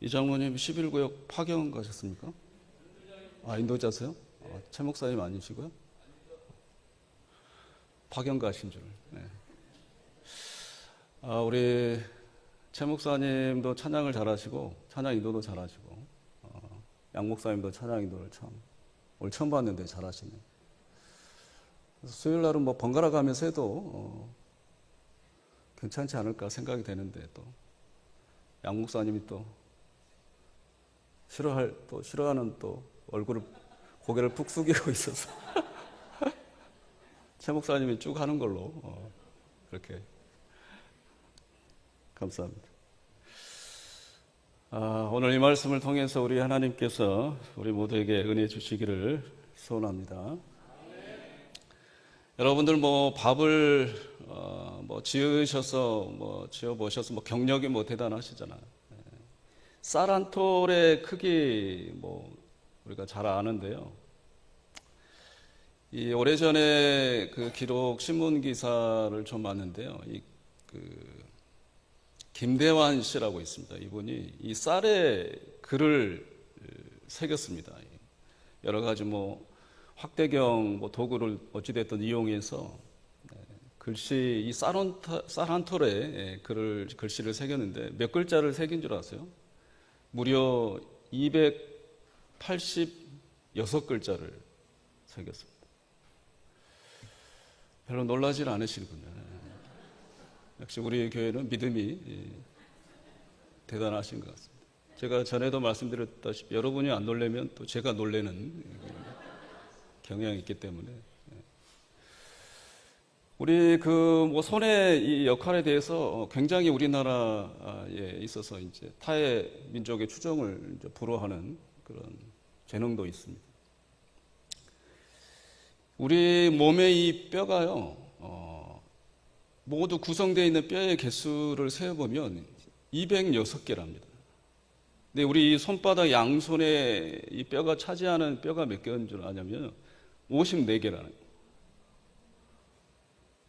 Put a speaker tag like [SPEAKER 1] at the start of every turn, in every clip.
[SPEAKER 1] 이 장모님 11구역 파견 가셨습니까? 인도자세요? 최 목사님 아니시고요? 파견 가신 줄. 네. 우리 최 목사님도 찬양을 잘하시고 찬양 인도도 잘하시고 양 목사님도 찬양 인도를 참 오늘 처음 봤는데 잘하시네요. 그래서 수요일 날은 뭐 번갈아 가면서 해도 괜찮지 않을까 생각이 되는데 또 양 목사님이 또 싫어하는 또 고개를 푹 숙이고 있어서 최 목사님이 쭉 하는 걸로 그렇게 감사합니다. 오늘 이 말씀을 통해서 우리 하나님께서 우리 모두에게 은혜 주시기를 소원합니다. 여러분들 뭐 밥을 지어 보셔서 경력이 대단하시잖아요. 쌀 한 톨의 크기 우리가 잘 아는데요. 이 오래전에 그 기록 신문 기사를 좀 봤는데요. 김대환 씨라고 있습니다. 이분이 이 쌀에 글을 새겼습니다. 여러 가지 확대경 도구를 어찌됐든 이용해서 글씨 이 쌀 한 톨에 글씨를 새겼는데 몇 글자를 새긴 줄 아세요? 무려 286글자를 새겼습니다. 별로 놀라지 않으시군요. 역시 우리 교회는 믿음이 대단하신 것 같습니다. 제가 전에도 말씀드렸다시피 여러분이 안 놀래면 또 제가 놀래는 경향이 있기 때문에 우리 손의 이 역할에 대해서 굉장히 우리나라에 있어서 이제 타의 민족의 추종을 이제 불허하는 그런 재능도 있습니다. 우리 몸의 이 뼈가요, 모두 구성되어 있는 뼈의 개수를 세어보면 206개랍니다. 근데 우리 손바닥 양손에 이 뼈가 차지하는 뼈가 몇 개인 줄 아냐면 54개라는 거예요.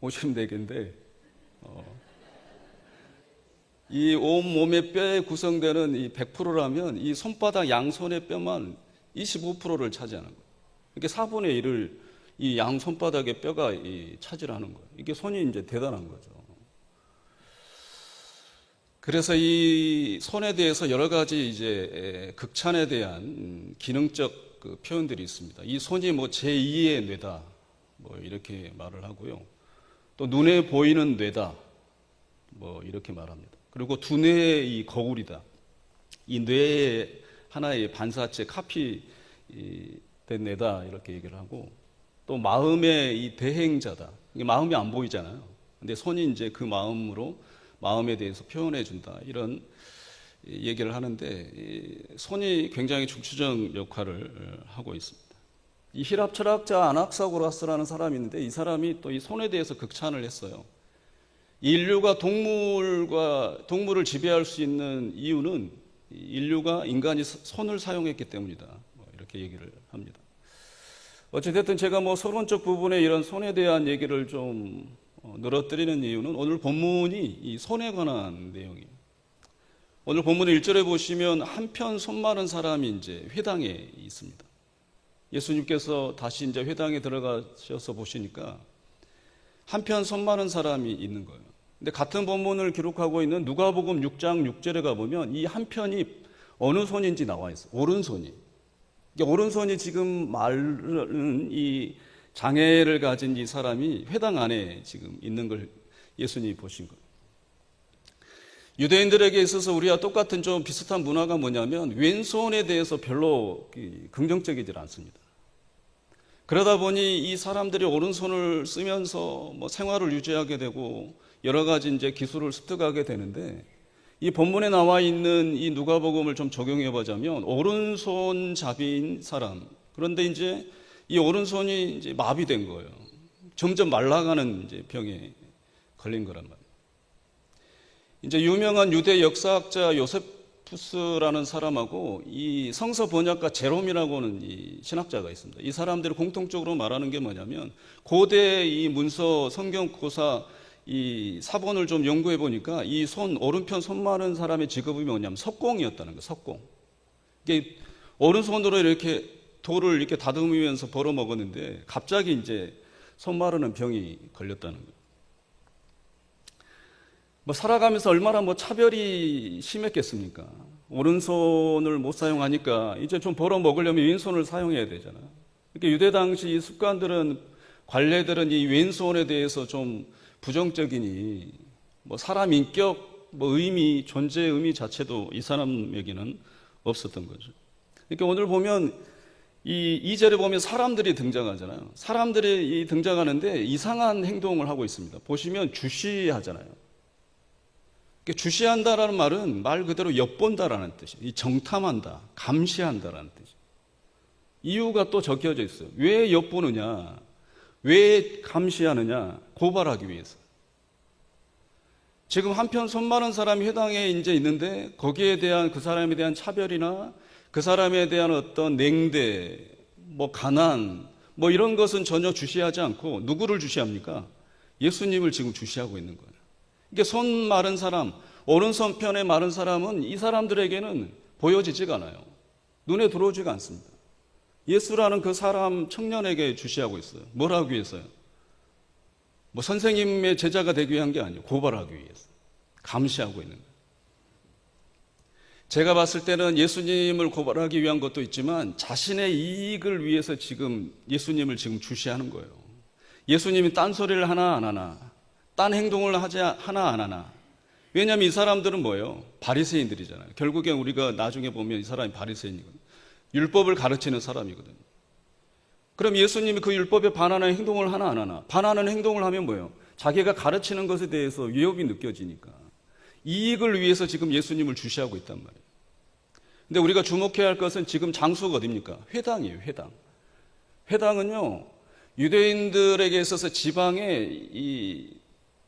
[SPEAKER 1] 54개인데 이 온몸의 뼈에 구성되는 이 100%라면 이 손바닥 양손의 뼈만 25%를 차지하는 거예요. 이렇게 4분의 1을 이 양 손바닥의 뼈가 차지하는 거예요. 이게 손이 이제 대단한 거죠. 그래서 이 손에 대해서 여러 가지 이제 극찬에 대한 기능적 표현들이 있습니다. 이 손이 제2의 뇌다, 이렇게 말을 하고요. 또 눈에 보이는 뇌다, 이렇게 말합니다. 그리고 두뇌의 이 거울이다. 이 뇌의 하나의 반사체 카피된 뇌다, 이렇게 얘기를 하고, 또 마음의 이 대행자다. 이게 마음이 안 보이잖아요. 근데 손이 이제 그 마음으로 마음에 대해서 표현해 준다. 이런 얘기를 하는데 손이 굉장히 중추적 역할을 하고 있습니다. 이 히랍 철학자 아낙사고라스라는 사람이 있는데 이 사람이 또 이 손에 대해서 극찬을 했어요. 인류가 동물을 지배할 수 있는 이유는 인간이 손을 사용했기 때문이다. 이렇게 얘기를 합니다. 어찌됐든 제가 서론적 부분에 이런 손에 대한 얘기를 좀 늘어뜨리는 이유는 오늘 본문이 이 손에 관한 내용이에요. 오늘 본문의 1절에 보시면 한편 손 마른 사람이 이제 회당에 있습니다. 예수님께서 다시 이제 회당에 들어가셔서 보시니까 한편 손 마른 사람이 있는 거예요. 근데 같은 본문을 기록하고 있는 누가복음 6장 6절에 가보면 이 한편이 어느 손인지 나와 있어요. 오른손이. 오른손이 지금 마른 이 장애를 가진 이 사람이 회당 안에 지금 있는 걸 예수님이 보신 거예요. 유대인들에게 있어서 우리와 똑같은 좀 비슷한 문화가 뭐냐면 왼손에 대해서 별로 긍정적이지 않습니다. 그러다 보니 이 사람들이 오른손을 쓰면서 생활을 유지하게 되고 여러 가지 이제 기술을 습득하게 되는데 이 본문에 나와 있는 이 누가복음을 좀 적용해 보자면 오른손잡이인 사람, 그런데 이제 이 오른손이 이제 마비된 거예요. 점점 말라가는 이제 병에 걸린 거란 말이에요. 이제 유명한 유대 역사학자 요세푸스라는 사람하고 이 성서 번역가 제롬이라고 하는 이 신학자가 있습니다. 이 사람들이 공통적으로 말하는 게 뭐냐면 고대 이 문서 성경 고사 이 사본을 좀 연구해 보니까 이 오른편 손 마른 사람의 직업이 뭐냐면 석공이었다는 거예요. 석공. 이게 오른손으로 이렇게 돌을 이렇게 다듬으면서 벌어 먹었는데 갑자기 이제 손 마르는 병이 걸렸다는 거예요. 뭐 살아가면서 얼마나 뭐 차별이 심했겠습니까? 오른손을 못 사용하니까 이제 좀 벌어 먹으려면 왼손을 사용해야 되잖아요. 그러니까 유대 당시 습관들은, 관례들은 이 왼손에 대해서 좀 부정적이니 뭐 사람 인격, 뭐 의미, 존재 의미 자체도 이 사람에게는 없었던 거죠. 그러니까 오늘 보면 이 2절에 보면 사람들이 등장하잖아요. 사람들이 등장하는데 이상한 행동을 하고 있습니다. 보시면 주시하잖아요. 그러니까 주시한다라는 말은 말 그대로 엿본다라는 뜻이에요. 이 정탐한다, 감시한다라는 뜻이에요. 이유가 또 적혀져 있어요. 왜 엿보느냐? 왜 감시하느냐? 고발하기 위해서. 지금 한편 손 마른 사람이 회당에 이제 있는데 거기에 대한 그 사람에 대한 차별이나 그 사람에 대한 어떤 냉대, 뭐 가난, 뭐 이런 것은 전혀 주시하지 않고 누구를 주시합니까? 예수님을 지금 주시하고 있는 거예요. 이게 손 마른 사람, 오른손편에 마른 사람은 이 사람들에게는 보여지지가 않아요. 눈에 들어오지가 않습니다. 예수라는 그 사람 청년에게 주시하고 있어요. 뭘 하기 위해서요? 뭐 선생님의 제자가 되기 위한 게 아니에요. 고발하기 위해서. 감시하고 있는 거예요. 제가 봤을 때는 예수님을 고발하기 위한 것도 있지만 자신의 이익을 위해서 지금 예수님을 지금 주시하는 거예요. 예수님이 딴소리를 하나 안 하나, 딴 행동을 하지 하나 안 하나. 왜냐하면 이 사람들은 뭐예요? 바리새인들이잖아요. 결국엔 우리가 나중에 보면 이 사람이 바리새인이거든요. 율법을 가르치는 사람이거든요. 그럼 예수님이 그 율법에 반하는 행동을 하나 안 하나? 반하는 행동을 하면 뭐예요? 자기가 가르치는 것에 대해서 위협이 느껴지니까 이익을 위해서 지금 예수님을 주시하고 있단 말이에요. 근데 우리가 주목해야 할 것은 지금 장소가 어디입니까? 회당이에요. 회당. 회당은요, 유대인들에게 있어서 지방에 이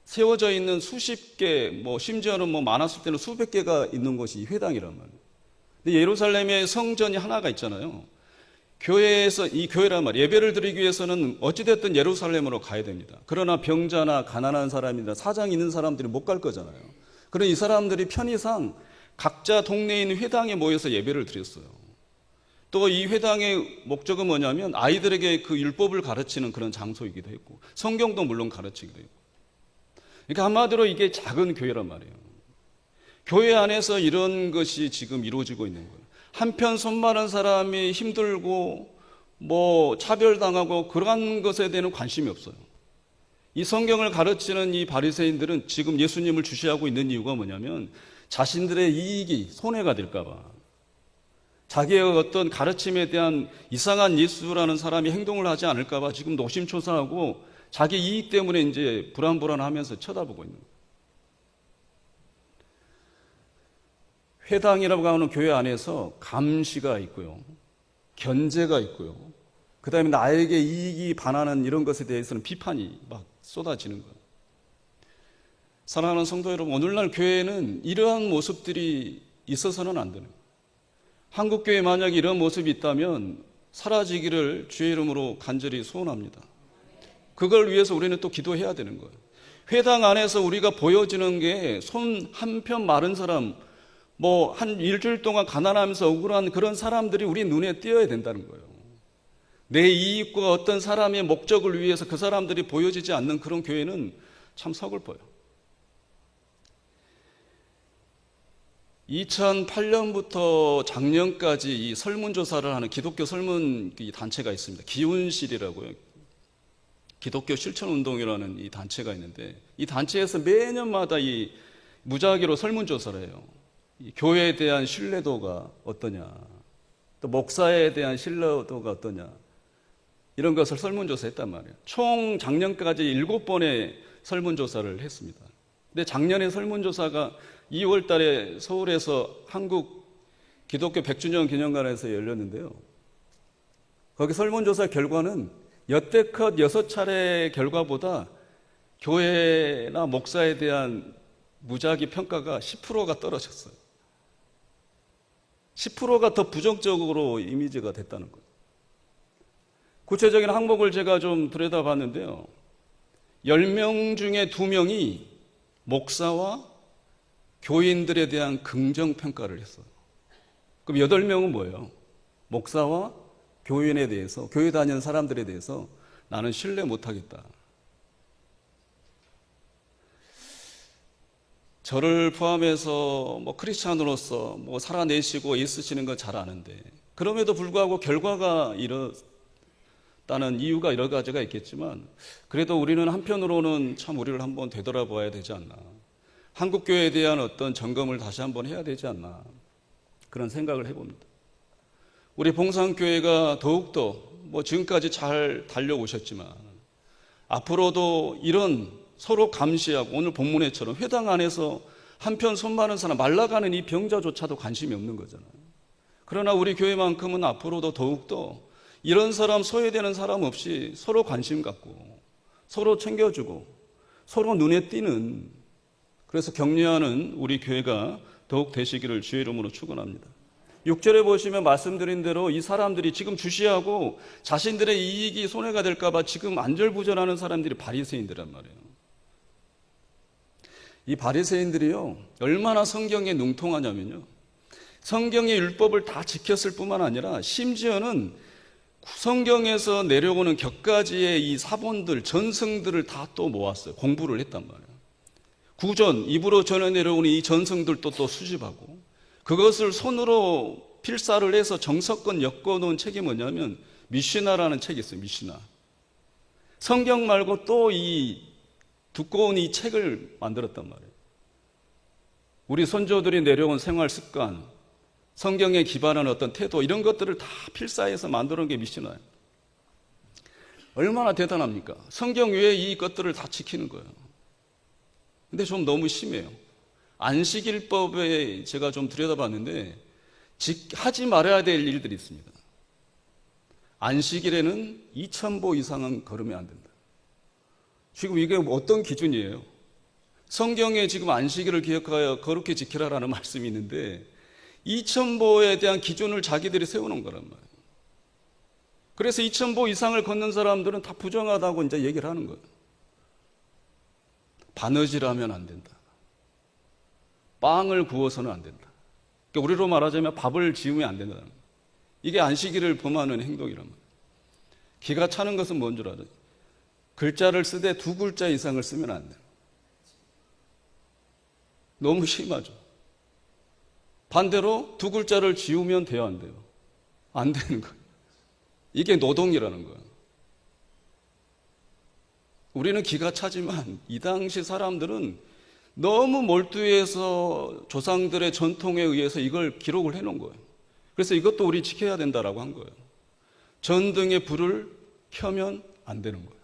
[SPEAKER 1] 세워져 있는 수십 개, 뭐 심지어는 뭐 많았을 때는 수백 개가 있는 곳이 회당이란 말이에요. 근데 예루살렘에 성전이 하나가 있잖아요. 교회에서, 이 교회란 말이에요. 예배를 드리기 위해서는 어찌됐든 예루살렘으로 가야 됩니다. 그러나 병자나 가난한 사람이나 사정이 있는 사람들이 못 갈 거잖아요. 그러니 이 사람들이 편의상 각자 동네에 있는 회당에 모여서 예배를 드렸어요. 또 이 회당의 목적은 뭐냐면 아이들에게 그 율법을 가르치는 그런 장소이기도 했고 성경도 물론 가르치기도 했고. 그러니까 한마디로 이게 작은 교회란 말이에요. 교회 안에서 이런 것이 지금 이루어지고 있는 거예요. 한편 손 마른 사람이 힘들고 뭐 차별당하고 그러한 것에 대한 관심이 없어요. 이 성경을 가르치는 이 바리새인들은 지금 예수님을 주시하고 있는 이유가 뭐냐면 자신들의 이익이 손해가 될까 봐, 자기의 어떤 가르침에 대한 이상한 예수라는 사람이 행동을 하지 않을까 봐 지금 노심초사하고 자기 이익 때문에 이제 불안불안하면서 쳐다보고 있는 거예요. 회당이라고 하는 교회 안에서 감시가 있고요, 견제가 있고요, 그 다음에 나에게 이익이 반하는 이런 것에 대해서는 비판이 막 쏟아지는 거예요. 사랑하는 성도 여러분, 오늘날 교회에는 이러한 모습들이 있어서는 안 되는 거예요. 한국교회에 만약에 이런 모습이 있다면 사라지기를 주의 이름으로 간절히 소원합니다. 그걸 위해서 우리는 또 기도해야 되는 거예요. 회당 안에서 우리가 보여지는 게 손 한편 마른 사람, 뭐 한 일주일 동안 가난하면서 억울한 그런 사람들이 우리 눈에 띄어야 된다는 거예요. 내 이익과 어떤 사람의 목적을 위해서 그 사람들이 보여지지 않는 그런 교회는 참 서글퍼요. 2008년부터 작년까지 이 설문조사를 하는 기독교 설문 단체가 있습니다. 기운실이라고요. 기독교 실천운동이라는 이 단체가 있는데 이 단체에서 매년마다 이 무작위로 설문조사를 해요. 이 교회에 대한 신뢰도가 어떠냐, 또 목사에 대한 신뢰도가 어떠냐, 이런 것을 설문조사했단 말이에요. 총 작년까지 7번의 설문조사를 했습니다. 근데 작년에 설문조사가 2월 달에 서울에서 한국 기독교 100주년 기념관에서 열렸는데요. 거기 설문조사 결과는 여태껏 6차례 결과보다 교회나 목사에 대한 무작위 평가가 10%가 떨어졌어요. 10%가 더 부정적으로 이미지가 됐다는 거예요. 구체적인 항목을 제가 좀 들여다봤는데요. 10명 중에 2명이 목사와 교인들에 대한 긍정평가를 했어요. 그럼 8명은 뭐예요? 목사와 교인에 대해서, 교회 다니는 사람들에 대해서 나는 신뢰 못하겠다. 저를 포함해서 크리스찬으로서 살아내시고 애쓰시는 건 잘 아는데, 그럼에도 불구하고 결과가 이렇다는 이유가 여러 가지가 있겠지만, 그래도 우리는 한편으로는 참 우리를 한번 되돌아봐야 되지 않나, 한국교회에 대한 어떤 점검을 다시 한번 해야 되지 않나, 그런 생각을 해봅니다. 우리 봉산교회가 더욱더 지금까지 잘 달려오셨지만 앞으로도 이런 서로 감시하고, 오늘 본문에처럼 회당 안에서 한편 손 많은 사람, 말라가는 이 병자조차도 관심이 없는 거잖아요. 그러나 우리 교회만큼은 앞으로도 더욱더 이런 사람, 소외되는 사람 없이 서로 관심 갖고 서로 챙겨주고 서로 눈에 띄는, 그래서 격려하는 우리 교회가 더욱 되시기를 주의 이름으로 축원합니다. 6절에 보시면 말씀드린 대로 이 사람들이 지금 주시하고 자신들의 이익이 손해가 될까 봐 지금 안절부절하는 사람들이 바리새인들란 말이에요. 이 바리새인들이요, 얼마나 성경에 능통하냐면요, 성경의 율법을 다 지켰을 뿐만 아니라 심지어는 성경에서 내려오는 격가지의 이 사본들, 전승들을 다 또 모았어요. 공부를 했단 말이에요. 구전, 입으로 전해 내려오는 이 전승들도 또 수집하고, 그것을 손으로 필사를 해서 정석권 엮어놓은 책이 뭐냐면 미시나라는 책이 있어요. 미시나. 성경 말고 또 이 두꺼운 이 책을 만들었단 말이에요. 우리 선조들이 내려온 생활 습관, 성경에 기반한 어떤 태도, 이런 것들을 다 필사해서 만들어 놓은 게 미시나예요. 얼마나 대단합니까? 성경 외에 이 것들을 다 지키는 거예요. 근데 좀 너무 심해요. 안식일법에 제가 좀 들여다봤는데 하지 말아야 될 일들이 있습니다. 안식일에는 2000보 이상은 걸으면 안 된다. 지금 이게 어떤 기준이에요? 성경에 지금 안식일을 기억하여 거룩히 지키라라는 말씀이 있는데 2000보에 대한 기준을 자기들이 세우는 거란 말이에요. 그래서 2000보 이상을 걷는 사람들은 다 부정하다고 이제 얘기를 하는 거예요. 바느질하면 안 된다. 빵을 구워서는 안 된다. 그러니까 우리로 말하자면 밥을 지으면 안 된다. 이게 안식일을 범하는 행동이란 말이에요. 기가 차는 것은 뭔 줄 알아요? 글자를 쓰되 2글자 이상을 쓰면 안 돼요. 너무 심하죠. 반대로 2글자를 지우면 돼요, 안 돼요? 안 되는 거예요. 이게 노동이라는 거예요. 우리는 기가 차지만 이 당시 사람들은 너무 몰두해서 조상들의 전통에 의해서 이걸 기록을 해놓은 거예요. 그래서 이것도 우리 지켜야 된다라고 한 거예요. 전등에 불을 켜면 안 되는 거예요.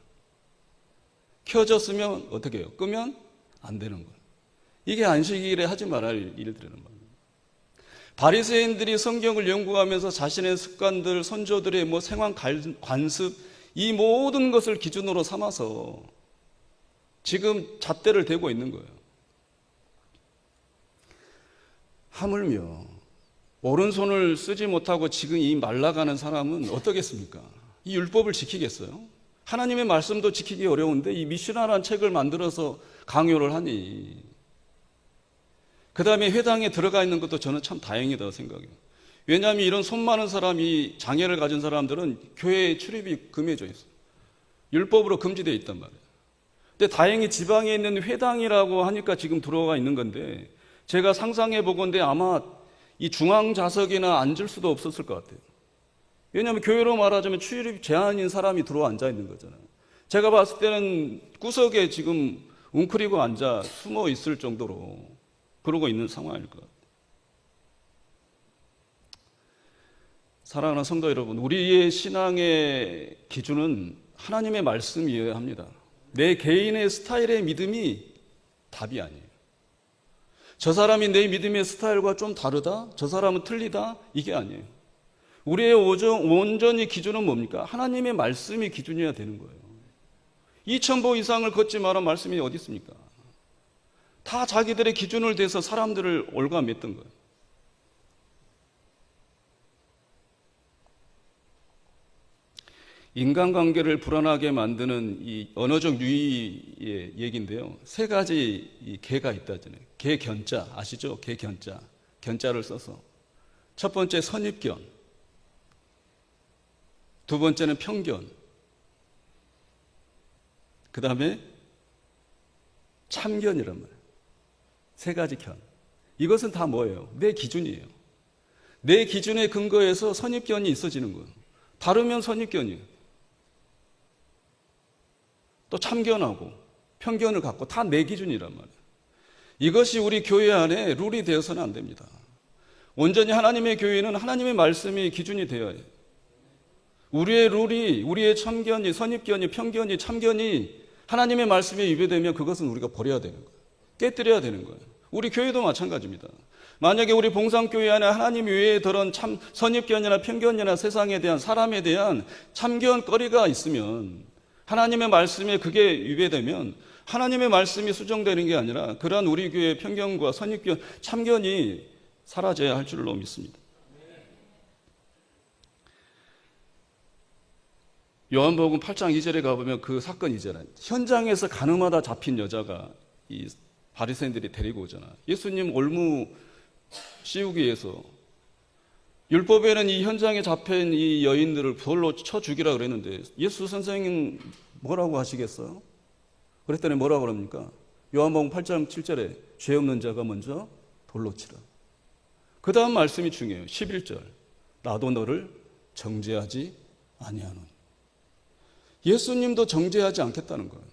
[SPEAKER 1] 켜졌으면 어떻게 해요? 끄면 안 되는 거예요. 이게 안식일에 하지 말아야 할 일들이란 말이에요. 바리새인들이 성경을 연구하면서 자신의 습관들, 선조들의 생활 관습, 이 모든 것을 기준으로 삼아서 지금 잣대를 대고 있는 거예요. 하물며 오른손을 쓰지 못하고 지금 이 말라가는 사람은 어떻겠습니까? 이 율법을 지키겠어요? 하나님의 말씀도 지키기 어려운데 이 미시나라는 책을 만들어서 강요를 하니, 그 다음에 회당에 들어가 있는 것도 저는 참 다행이다고 생각해요. 왜냐하면 이런 손 많은 사람이, 장애를 가진 사람들은 교회에 출입이 금해져 있어요. 율법으로 금지되어 있단 말이에요. 근데 다행히 지방에 있는 회당이라고 하니까 지금 들어가 있는 건데, 제가 상상해 보건대 아마 이 중앙 좌석이나 앉을 수도 없었을 것 같아요. 왜냐하면 교회로 말하자면 출입 제한인 사람이 들어와 앉아 있는 거잖아요. 제가 봤을 때는 구석에 지금 웅크리고 앉아 숨어 있을 정도로 그러고 있는 상황일 것 같아요. 사랑하는 성도 여러분, 우리의 신앙의 기준은 하나님의 말씀이어야 합니다. 내 개인의 스타일의 믿음이 답이 아니에요. 저 사람이 내 믿음의 스타일과 좀 다르다? 저 사람은 틀리다? 이게 아니에요. 우리의 온전히 기준은 뭡니까? 하나님의 말씀이 기준이어야 되는 거예요. 2000보 이상을 걷지 마라 말씀이 어디 있습니까? 다 자기들의 기준을 대서 사람들을 올가맸던 거예요. 인간관계를 불안하게 만드는 이 언어적 유희의 얘기인데요. 세 가지 이 개가 있다잖아요. 개견자 아시죠? 개견자. 견자를 써서 첫 번째 선입견, 두 번째는 편견, 그 다음에 참견이란 말이에요. 세 가지 견. 이것은 다 뭐예요? 내 기준이에요. 내 기준에 근거해서 선입견이 있어지는 거예요. 다르면 선입견이에요. 또 참견하고 편견을 갖고 다 내 기준이란 말이에요. 이것이 우리 교회 안에 룰이 되어서는 안 됩니다. 온전히 하나님의 교회는 하나님의 말씀이 기준이 되어야 해요. 우리의 룰이, 우리의 참견이, 선입견이, 편견이, 참견이 하나님의 말씀에 위배되면 그것은 우리가 버려야 되는 거예요. 깨뜨려야 되는 거예요. 우리 교회도 마찬가지입니다. 만약에 우리 봉산교회 안에 하나님 외에 그런 참 선입견이나 편견이나 세상에 대한, 사람에 대한 참견거리가 있으면, 하나님의 말씀에 그게 위배되면 하나님의 말씀이 수정되는 게 아니라 그러한 우리 교회의 편견과 선입견, 참견이 사라져야 할 줄로 믿습니다. 요한복음 8장 2절에 가보면 그 사건이 있잖아요. 현장에서 가늠하다 잡힌 여자가 이 바리새인들이 데리고 오잖아. 예수님 올무 씌우기 위해서 율법에는 이 현장에 잡힌 이 여인들을 돌로 쳐 죽이라 그랬는데 예수 선생님 뭐라고 하시겠어요? 그랬더니 뭐라고 그럽니까? 요한복음 8장 7절에 죄 없는 자가 먼저 돌로 치라. 그 다음 말씀이 중요해요. 11절. 나도 너를 정죄하지 아니하노니. 예수님도 정죄하지 않겠다는 거예요.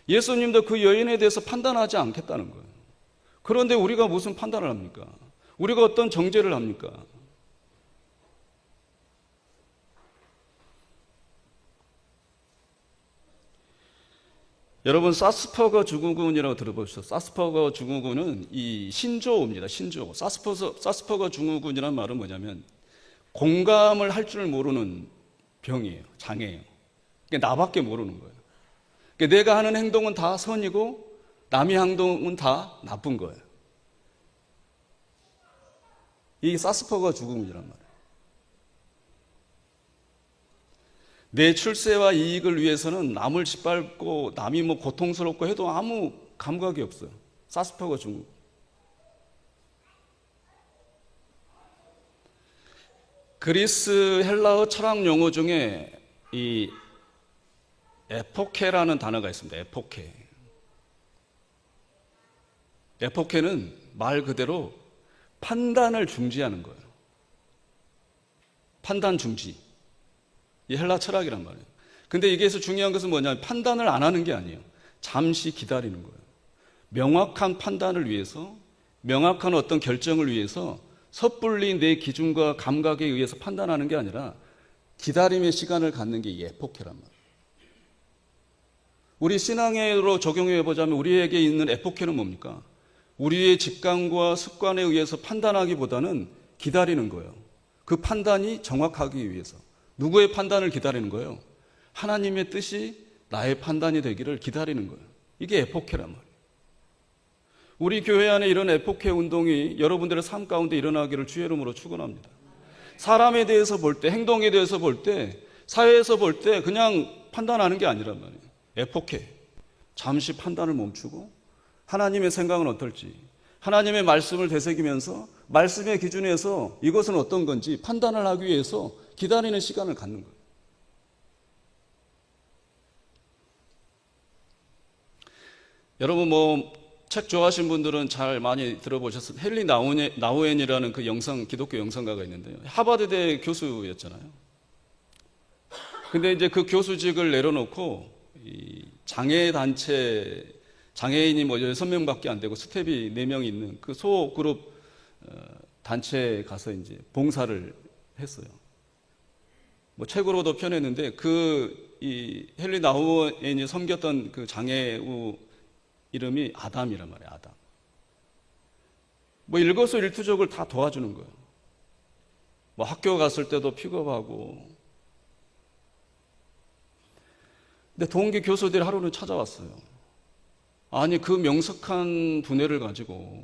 [SPEAKER 1] 예수님도 그 여인에 대해서 판단하지 않겠다는 거예요. 그런데 우리가 무슨 판단을 합니까? 우리가 어떤 정죄를 합니까? 여러분, 사스퍼거 증후군이라고 들어보셨죠? 사스퍼거 증후군은 이 신조어입니다. 신조어. 사스퍼거 증후군이라는 말은 뭐냐면 공감을 할 줄 모르는 병이에요. 장애예요. 그러니까 나밖에 모르는 거예요. 그러니까 내가 하는 행동은 다 선이고 남의 행동은 다 나쁜 거예요. 이게 사스퍼거 증후군이란 말이에요. 내 출세와 이익을 위해서는 남을 짓밟고 남이 뭐 고통스럽고 해도 아무 감각이 없어요. 사스퍼거 증후군. 그리스 헬라어 철학 용어 중에 이 에포케라는 단어가 있습니다. 에포케. 에포케는 말 그대로 판단을 중지하는 거예요. 판단 중지. 이 헬라 철학이란 말이에요. 근데 여기에서 중요한 것은 뭐냐면 판단을 안 하는 게 아니에요. 잠시 기다리는 거예요. 명확한 판단을 위해서, 명확한 어떤 결정을 위해서 섣불리 내 기준과 감각에 의해서 판단하는 게 아니라 기다림의 시간을 갖는 게 이 에포케란 말이에요. 우리 신앙으로 적용해 보자면 우리에게 있는 에포케는 뭡니까? 우리의 직감과 습관에 의해서 판단하기보다는 기다리는 거예요. 그 판단이 정확하기 위해서. 누구의 판단을 기다리는 거예요? 하나님의 뜻이 나의 판단이 되기를 기다리는 거예요. 이게 에포케란 말이에요. 우리 교회 안에 이런 에포케 운동이 여러분들의 삶 가운데 일어나기를 주의 이름으로 축원합니다. 사람에 대해서 볼 때, 행동에 대해서 볼 때, 사회에서 볼 때 그냥 판단하는 게 아니란 말이에요. 에포케. 잠시 판단을 멈추고 하나님의 생각은 어떨지, 하나님의 말씀을 되새기면서 말씀의 기준에서 이것은 어떤 건지 판단을 하기 위해서 기다리는 시간을 갖는 거예요. 여러분 책 좋아하시는 분들은 잘 많이 들어보셨을 헨리 나우엔이라는 그 기독교 영성가가 있는데요. 하버드대 교수였잖아요. 근데 이제 그 교수직을 내려놓고 이 장애인이 6명밖에 안 되고 스텝이 4명 있는 그 소그룹 단체에 가서 이제 봉사를 했어요. 책으로도 펴냈는데 이 헨리 나우엔이 섬겼던 그 장애우 이름이 아담이란 말이에요. 아담. 일거수일투족을 다 도와주는 거예요. 학교 갔을 때도 픽업하고. 근데 동기 교수들이 하루는 찾아왔어요. 아니 그 명석한 두뇌를 가지고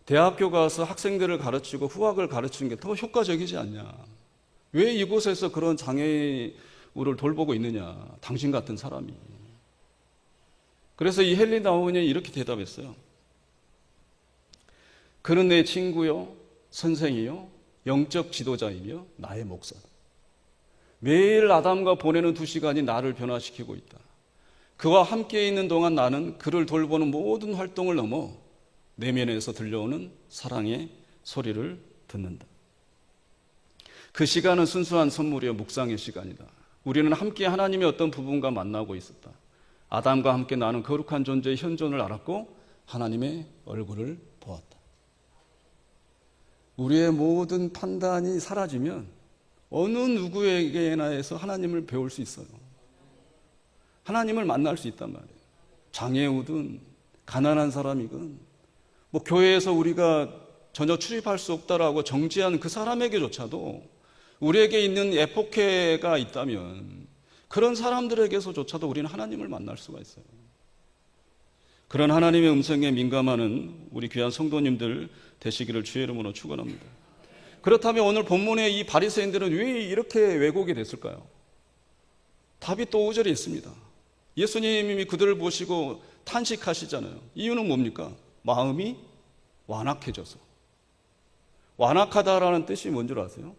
[SPEAKER 1] 대학교 가서 학생들을 가르치고 후학을 가르치는 게 더 효과적이지 않냐. 왜 이곳에서 그런 장애의 우리를 돌보고 있느냐? 당신 같은 사람이. 그래서 이 헨리 나우먼이 이렇게 대답했어요. 그는 내 친구요, 선생이요, 영적 지도자이며 나의 목사다. 매일 아담과 보내는 2시간이 나를 변화시키고 있다. 그와 함께 있는 동안 나는 그를 돌보는 모든 활동을 넘어 내면에서 들려오는 사랑의 소리를 듣는다. 그 시간은 순수한 선물이요, 묵상의 시간이다. 우리는 함께 하나님의 어떤 부분과 만나고 있었다. 아담과 함께 나는 거룩한 존재의 현존을 알았고 하나님의 얼굴을 보았다. 우리의 모든 판단이 사라지면 어느 누구에게나 해서 하나님을 배울 수 있어요. 하나님을 만날 수 있단 말이에요. 장애우든 가난한 사람이든 뭐 교회에서 우리가 전혀 출입할 수 없다라고 정지한 그 사람에게조차도 우리에게 있는 에포케가 있다면 그런 사람들에게서조차도 우리는 하나님을 만날 수가 있어요. 그런 하나님의 음성에 민감하는 우리 귀한 성도님들 되시기를 주의 이름으로 축원합니다. 그렇다면 오늘 본문의 이 바리새인들은 왜 이렇게 왜곡이 됐을까요? 답이 또 5절에 있습니다. 예수님이 그들을 보시고 탄식하시잖아요. 이유는 뭡니까? 마음이 완악해져서. 완악하다라는 뜻이 뭔 줄 아세요?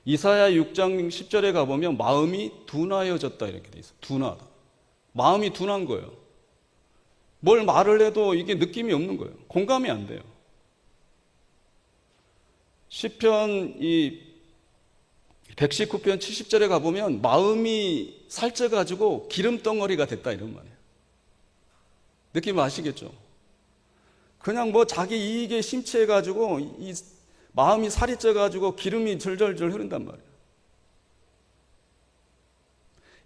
[SPEAKER 1] 이사야 6장 10절에 가보면 마음이 둔하여졌다 이렇게 돼 있어요. 둔하다. 마음이 둔한 거예요. 뭘 말을 해도 이게 느낌이 없는 거예요. 공감이 안 돼요. 시편 119편 70절에 가보면 마음이 살쪄가지고 기름덩어리가 됐다 이런 말이에요. 느낌 아시겠죠? 그냥 뭐 자기 이익에 심취해가지고 이 마음이 살이 쪄가지고 기름이 절절절 흐른단 말이에요.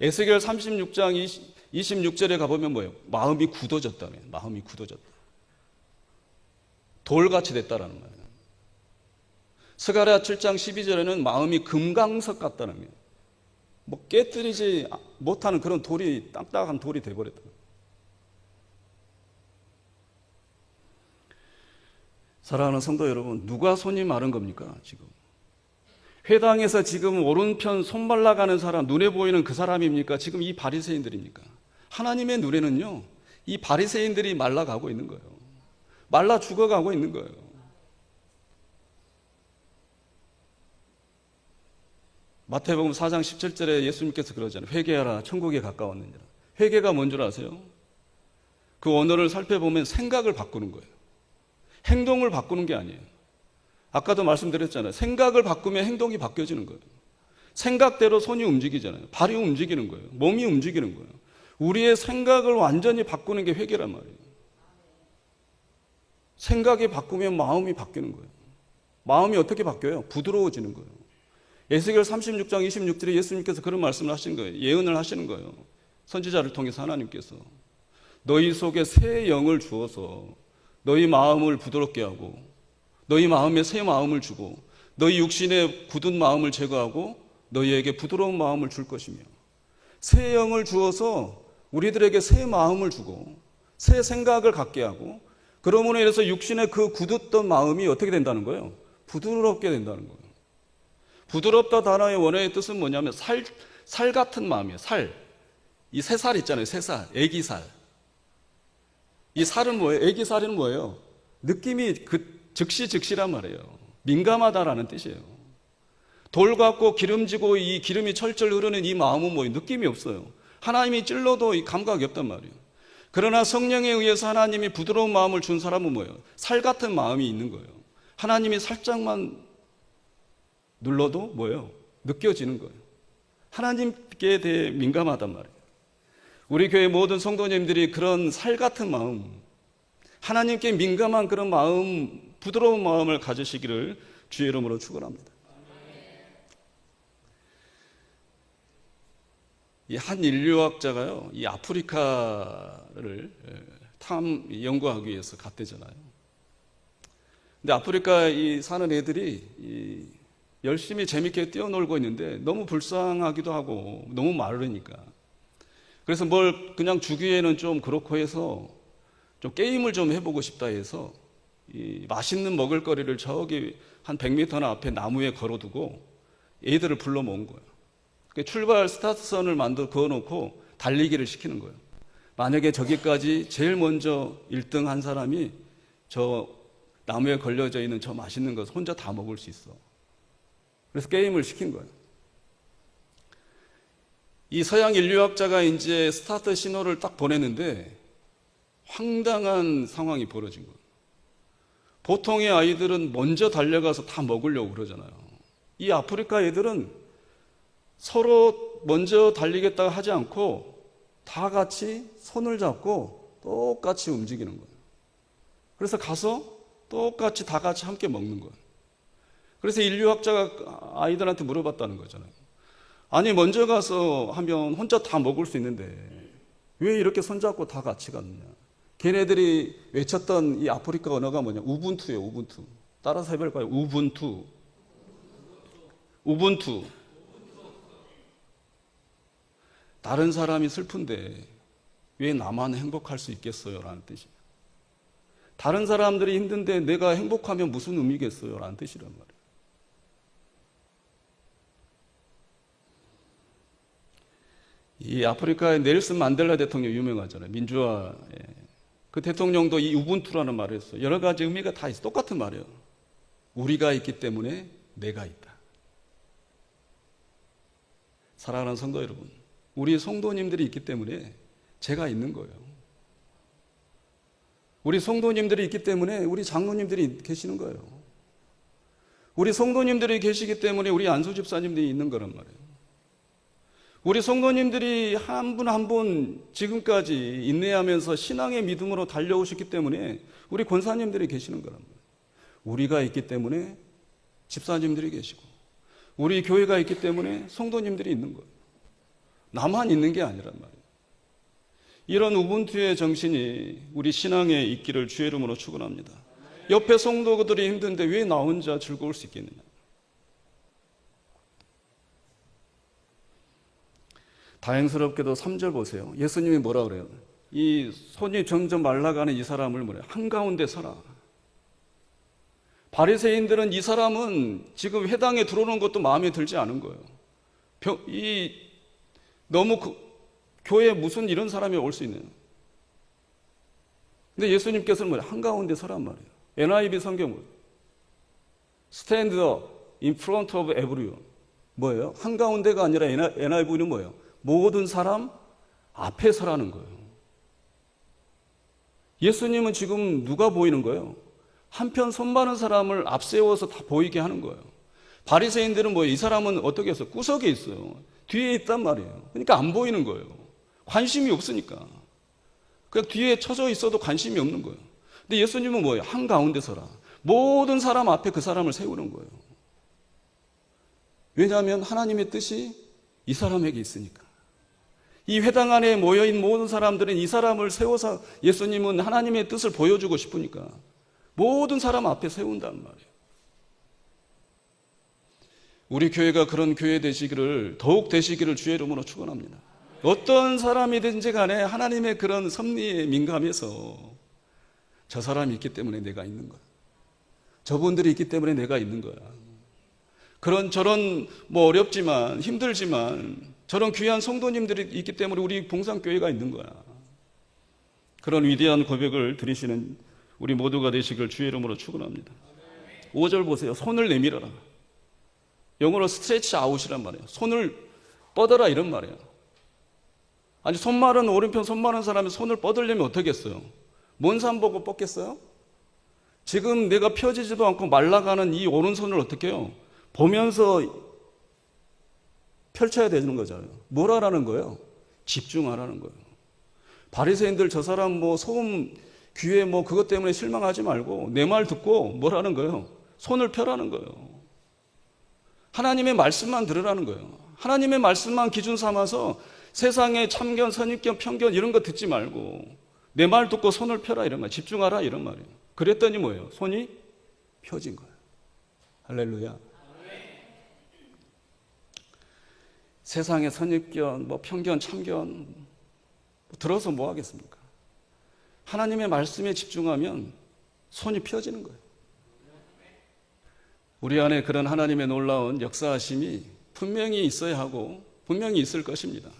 [SPEAKER 1] 에스겔 36장 26절에 가보면 뭐예요? 마음이 굳어졌다며. 마음이 굳어졌다. 돌같이 됐다라는 말이에요. 스가랴 7장 12절에는 마음이 금강석 같다는 거예요. 뭐 깨뜨리지 못하는 그런 돌이, 딱딱한 돌이 돼버렸다. 사랑하는 성도 여러분, 누가 손이 마른 겁니까 지금? 회당에서 지금 오른편 손 말라가는 사람, 눈에 보이는 그 사람입니까? 지금 이 바리새인들입니까? 하나님의 눈에는요, 이 바리새인들이 말라가고 있는 거예요. 말라 죽어가고 있는 거예요. 마태복음 4장 17절에 예수님께서 그러잖아요. 회개하라, 천국에 가까웠느니라. 회개가 뭔 줄 아세요? 그 언어를 살펴보면 생각을 바꾸는 거예요. 행동을 바꾸는 게 아니에요. 아까도 말씀드렸잖아요. 생각을 바꾸면 행동이 바뀌어지는 거예요. 생각대로 손이 움직이잖아요. 발이 움직이는 거예요. 몸이 움직이는 거예요. 우리의 생각을 완전히 바꾸는 게 회개란 말이에요. 생각이 바꾸면 마음이 바뀌는 거예요. 마음이 어떻게 바뀌어요? 부드러워지는 거예요. 에스겔 36장 26절에 예수님께서 그런 말씀을 하신 거예요. 예언을 하시는 거예요. 선지자를 통해서 하나님께서 너희 속에 새 영을 주어서 너희 마음을 부드럽게 하고 너희 마음에 새 마음을 주고 너희 육신의 굳은 마음을 제거하고 너희에게 부드러운 마음을 줄 것이며 새 영을 주어서 우리들에게 새 마음을 주고 새 생각을 갖게 하고 그러므로 인해서 육신의 그 굳었던 마음이 어떻게 된다는 거예요? 부드럽게 된다는 거예요. 부드럽다 단어의 원어의 뜻은 뭐냐면 살 같은 마음이에요. 살. 이 새살 있잖아요. 새살. 애기 살. 이 살은 뭐예요? 애기 살은 뭐예요? 느낌이 즉시즉시란 말이에요. 민감하다라는 뜻이에요. 돌 같고 기름지고 이 기름이 철철 흐르는 이 마음은 뭐예요? 느낌이 없어요. 하나님이 찔러도 이 감각이 없단 말이에요. 그러나 성령에 의해서 하나님이 부드러운 마음을 준 사람은 뭐예요? 살 같은 마음이 있는 거예요. 하나님이 살짝만 눌러도 뭐예요? 느껴지는 거예요. 하나님께 대해 민감하단 말이에요. 우리 교회 모든 성도님들이 그런 살 같은 마음, 하나님께 민감한 그런 마음, 부드러운 마음을 가지시기를 주의 이름으로 축원합니다. 이 한 인류학자가요, 이 아프리카를 연구하기 위해서 갔대잖아요. 근데 아프리카에 사는 애들이 열심히 재밌게 뛰어놀고 있는데 너무 불쌍하기도 하고 너무 마르니까. 그래서 뭘 그냥 주기에는 좀 그렇고 해서 좀 게임을 좀 해보고 싶다 해서 이 맛있는 먹을거리를 저기 한 100m나 앞에 나무에 걸어두고 애들을 불러 모은 거예요. 출발 스타트선을 그어놓고 달리기를 시키는 거예요. 만약에 저기까지 제일 먼저 1등 한 사람이 저 나무에 걸려져 있는 저 맛있는 것 혼자 다 먹을 수 있어. 그래서 게임을 시킨 거예요. 이 서양 인류학자가 이제 스타트 신호를 딱 보냈는데 황당한 상황이 벌어진 거예요. 보통의 아이들은 먼저 달려가서 다 먹으려고 그러잖아요. 이 아프리카 애들은 서로 먼저 달리겠다고 하지 않고 다 같이 손을 잡고 똑같이 움직이는 거예요. 그래서 가서 똑같이 다 같이 함께 먹는 거예요. 그래서 인류학자가 아이들한테 물어봤다는 거잖아요. 아니 먼저 가서 하면 혼자 다 먹을 수 있는데 왜 이렇게 손잡고 다 같이 갔느냐. 걔네들이 외쳤던 이 아프리카 언어가 뭐냐. 우분투예요. 우분투. 따라서 해볼까요? 우분투. 우분투. 다른 사람이 슬픈데 왜 나만 행복할 수 있겠어요? 라는 뜻이에요. 다른 사람들이 힘든데 내가 행복하면 무슨 의미겠어요? 라는 뜻이란 말이에요. 이 아프리카의 넬슨 만델라 대통령 유명하잖아요. 민주화. 그 대통령도 이 우분투라는 말을 했어요. 여러 가지 의미가 다 있어요. 똑같은 말이에요. 우리가 있기 때문에 내가 있다. 사랑하는 성도 여러분, 우리 성도님들이 있기 때문에 제가 있는 거예요. 우리 성도님들이 있기 때문에 우리 장로님들이 계시는 거예요. 우리 성도님들이 계시기 때문에 우리 안수 집사님들이 있는 거란 말이에요. 우리 성도님들이 한 분 한 분 지금까지 인내하면서 신앙의 믿음으로 달려오셨기 때문에 우리 권사님들이 계시는 거란 말이에요. 우리가 있기 때문에 집사님들이 계시고 우리 교회가 있기 때문에 성도님들이 있는 거예요. 나만 있는 게 아니란 말이에요. 이런 우분투의 정신이 우리 신앙에 있기를 주의 이름으로 축원합니다. 옆에 성도들이 힘든데 왜 나 혼자 즐거울 수 있겠느냐. 다행스럽게도 3절 보세요. 예수님이 뭐라 그래요? 이 손이 점점 말라가는 이 사람을 뭐래요? 한가운데 서라. 바리새인들은 이 사람은 지금 회당에 들어오는 것도 마음에 들지 않은 거예요. 너무 교회에 무슨 이런 사람이 올 수 있느냐. 근데 예수님께서는 뭐예요? 한가운데 서란 말이에요. NIV 성경은 Stand in front of everyone. 뭐예요? 한가운데가 아니라 NIV는 뭐예요? 모든 사람 앞에 서라는 거예요. 예수님은 지금 누가 보이는 거예요? 한편 손 많은 사람을 앞세워서 다 보이게 하는 거예요. 바리새인들은 뭐예요? 이 사람은 어떻게 했어요? 구석에 있어요. 뒤에 있단 말이에요. 그러니까 안 보이는 거예요. 관심이 없으니까. 그냥 뒤에 쳐져 있어도 관심이 없는 거예요. 근데 예수님은 뭐예요? 한가운데 서라. 모든 사람 앞에 그 사람을 세우는 거예요. 왜냐하면 하나님의 뜻이 이 사람에게 있으니까. 이 회당 안에 모여있는 모든 사람들은 이 사람을 세워서 예수님은 하나님의 뜻을 보여주고 싶으니까 모든 사람 앞에 세운단 말이에요. 우리 교회가 그런 교회 되시기를 더욱 되시기를 주의 이름으로 축원합니다. 어떤 사람이든지 간에 하나님의 그런 섭리에 민감해서 저 사람이 있기 때문에 내가 있는 거야. 저분들이 있기 때문에 내가 있는 거야. 저런 어렵지만 힘들지만 저런 귀한 성도님들이 있기 때문에 우리 봉산교회가 있는 거야. 그런 위대한 고백을 드리시는 우리 모두가 되시길 주의 이름으로 축원합니다. 5절 보세요. 손을 내밀어라. 영어로 스트레치 아웃이란 말이에요. 손을 뻗어라 이런 말이에요. 아니 손 마른 오른편 손 마른 사람이 손을 뻗으려면 어떻게 했어요? 먼 산 보고 뻗겠어요? 지금 내가 펴지지도 않고 말라가는 이 오른손을 어떻게 해요? 보면서 펼쳐야 되는 거잖아요. 뭘 하라는 거예요? 집중하라는 거예요. 바리새인들 저 사람 소음 귀에 그것 때문에 실망하지 말고 내 말 듣고 뭘 하는 거예요? 손을 펴라는 거예요. 하나님의 말씀만 들으라는 거예요. 하나님의 말씀만 기준 삼아서 세상의 참견, 선입견, 편견 이런 거 듣지 말고 내 말 듣고 손을 펴라 이런 말, 집중하라 이런 말이에요. 그랬더니 뭐예요? 손이 펴진 거예요. 할렐루야. 세상의 선입견, 편견, 참견 들어서 뭐 하겠습니까? 하나님의 말씀에 집중하면 손이 펴지는 거예요. 우리 안에 그런 하나님의 놀라운 역사하심이 분명히 있어야 하고 분명히 있을 것입니다.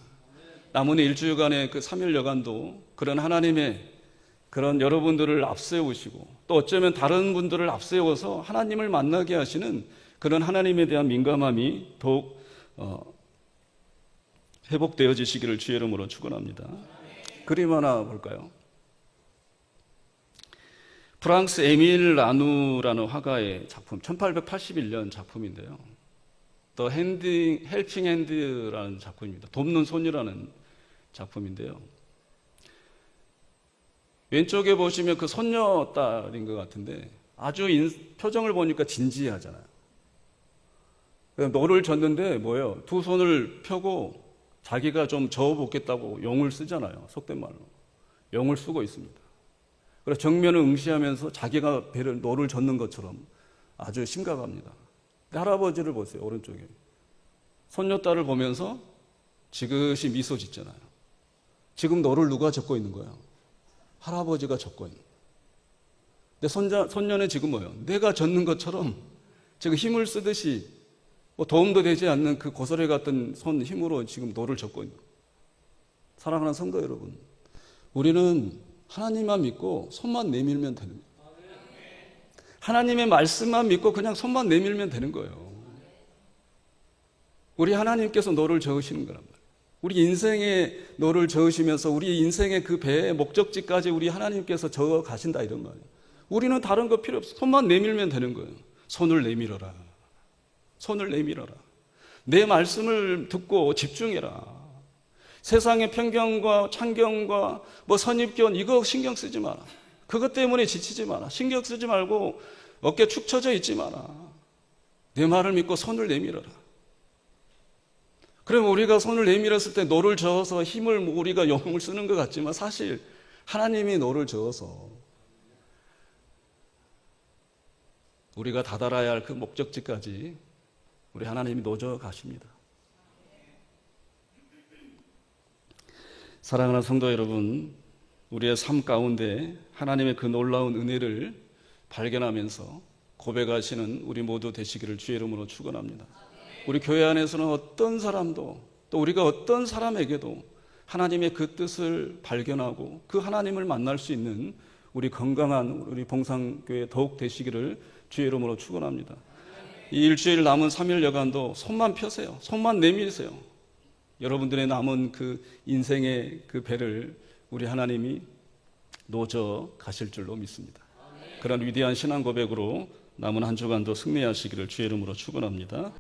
[SPEAKER 1] 남은 일주일간의 그 3일 여간도 그런 하나님의 그런 여러분들을 앞세우시고 또 어쩌면 다른 분들을 앞세워서 하나님을 만나게 하시는 그런 하나님에 대한 민감함이 더욱 회복되어지시기를 주의 이름으로 축원합니다. 그림 하나 볼까요? 프랑스 에밀 라누라는 화가의 작품, 1881년 작품인데요. 더 헬핑 핸드라는 작품입니다. 돕는 손이라는 작품인데요. 왼쪽에 보시면 그 손녀딸인 것 같은데 아주 표정을 보니까 진지하잖아요. 노를 젓는데 뭐예요? 두 손을 펴고 자기가 좀 저어보겠다고 용을 쓰잖아요. 속된 말로. 용을 쓰고 있습니다. 그래서 정면을 응시하면서 자기가 노를 젓는 것처럼 아주 심각합니다. 할아버지를 보세요. 오른쪽에. 손녀딸을 보면서 지그시 미소 짓잖아요. 지금 노를 누가 젓고 있는 거예요? 할아버지가 젓고 있는 거예요. 근데 손녀는 지금 뭐예요? 내가 젓는 것처럼 지금 힘을 쓰듯이 뭐 도움도 되지 않는 그 고사리 같은 손 힘으로 지금 노를 젓고 있는 거예요. 사랑하는 성도 여러분, 우리는 하나님만 믿고 손만 내밀면 되는 거예요. 하나님의 말씀만 믿고 그냥 손만 내밀면 되는 거예요. 우리 하나님께서 노를 저으시는 거란 말이에요. 우리 인생의 노를 저으시면서 우리 인생의 그 배의 목적지까지 우리 하나님께서 저어 가신다 이런 말이에요. 우리는 다른 거 필요 없어. 손만 내밀면 되는 거예요. 손을 내밀어라. 손을 내밀어라. 내 말씀을 듣고 집중해라. 세상의 편견과 찬경과 뭐 선입견 이거 신경 쓰지 마라. 그것 때문에 지치지 마라. 신경 쓰지 말고 어깨 축 처져 있지 마라. 내 말을 믿고 손을 내밀어라. 그러면 우리가 손을 내밀었을 때 노를 저어서 힘을 우리가 영을 쓰는 것 같지만 사실 하나님이 노를 저어서 우리가 다다라야 할 그 목적지까지 우리 하나님이 노져 가십니다. 사랑하는 성도 여러분, 우리의 삶 가운데 하나님의 그 놀라운 은혜를 발견하면서 고백하시는 우리 모두 되시기를 주의 이름으로 축원합니다. 우리 교회 안에서는 어떤 사람도 또 우리가 어떤 사람에게도 하나님의 그 뜻을 발견하고 그 하나님을 만날 수 있는 우리 건강한 우리 봉상교회 더욱 되시기를 주의 이름으로 축원합니다. 이 일주일 남은 3일 여간도 손만 펴세요. 손만 내밀으세요. 여러분들의 남은 그 인생의 그 배를 우리 하나님이 노저 가실 줄로 믿습니다. 그런 위대한 신앙 고백으로 남은 한 주간도 승리하시기를 주의 이름으로 축원합니다.